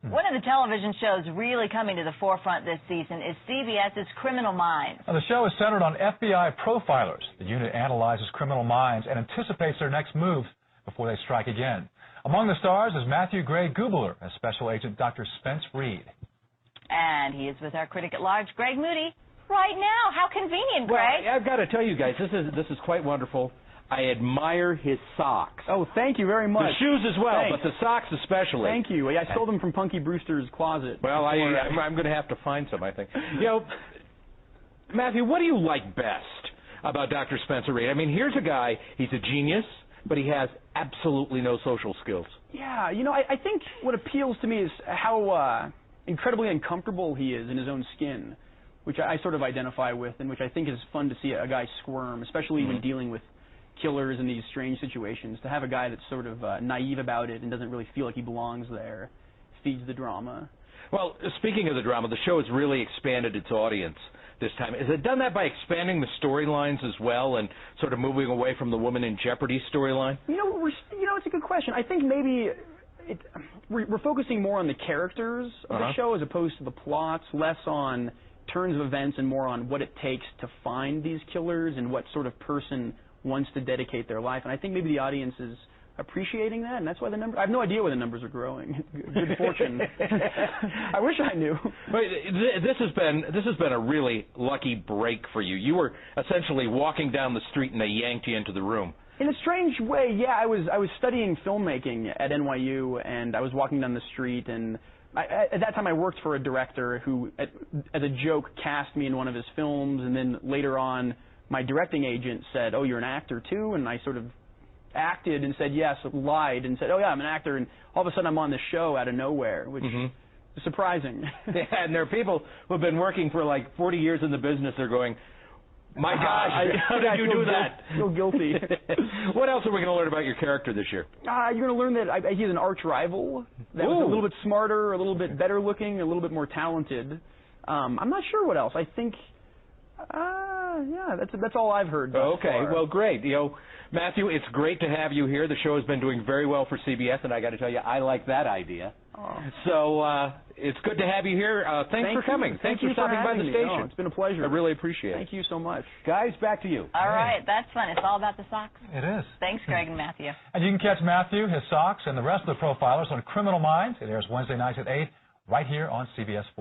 One of the television shows really coming to the forefront this season is CBS's Criminal Minds. Now, the show is centered on FBI profilers. The unit analyzes criminal minds and anticipates their next moves before they strike again. Among the stars is Matthew Gray Gubler as Special Agent Dr. Spence Reed. And he is with our critic at large, Greg Moody, right now. How convenient, Greg. Well, I've got to tell you guys, this is quite wonderful. I admire his socks. Oh, thank you very much. The shoes as well, Thanks. but the socks especially. Thank you. I stole them from Punky Brewster's closet. Well, I'm going to have to find some, I think. You know, Matthew, what do you like best about Dr. Spencer Reed? I mean, here's a guy, he's a genius, but he has absolutely no social skills. Yeah, you know, I think what appeals to me is how incredibly uncomfortable he is in his own skin, which I sort of identify with, and which I think is fun to see a guy squirm, especially when dealing with killers in these strange situations. To have a guy that's sort of naive about it and doesn't really feel like he belongs there feeds the drama. Well, speaking of the drama, the show has really expanded its audience this time. Has it done that by expanding the storylines as well and sort of moving away from the Woman in Jeopardy storyline? You know, it's a good question. I think maybe we're focusing more on the characters of the show as opposed to the plots, less on turns of events and more on what it takes to find these killers and what sort of person wants to dedicate their life. And I think maybe the audience is appreciating that, and that's why the numbers. I have no idea why the numbers are growing. Good fortune. I wish I knew. But this has been a really lucky break for you. You were essentially walking down the street and they yanked you into the room. In a strange way, yeah. I was studying filmmaking at NYU, and I was walking down the street, and at that time I worked for a director who, as a joke, cast me in one of his films, and then later on, my directing agent said, "Oh, you're an actor too?" And I sort of acted and said yes, lied and said, "Oh yeah, I'm an actor." And all of a sudden I'm on this show out of nowhere, which is surprising. Yeah, and there are people who have been working for like 40 years in the business. They're going, "My gosh, how did you do that?" I feel guilty. What else are we going to learn about your character this year? You're going to learn that he's an arch rival that was a little bit smarter, a little bit better looking, a little bit more talented. I'm not sure what else. I think, yeah, that's all I've heard. Okay, well, great. You know, Matthew, it's great to have you here. The show has been doing very well for CBS, and I got to tell you, I like that idea. So it's good to have you here. Thanks for coming. Thanks for stopping by the station. It's been a pleasure. I really appreciate it. Thank you so much. Guys, back to you. All right, that's fun. It's all about the socks. It is. Thanks, Greg and Matthew. And you can catch Matthew, his socks, and the rest of the profilers on Criminal Minds. It airs Wednesday nights at 8 right here on CBS 4.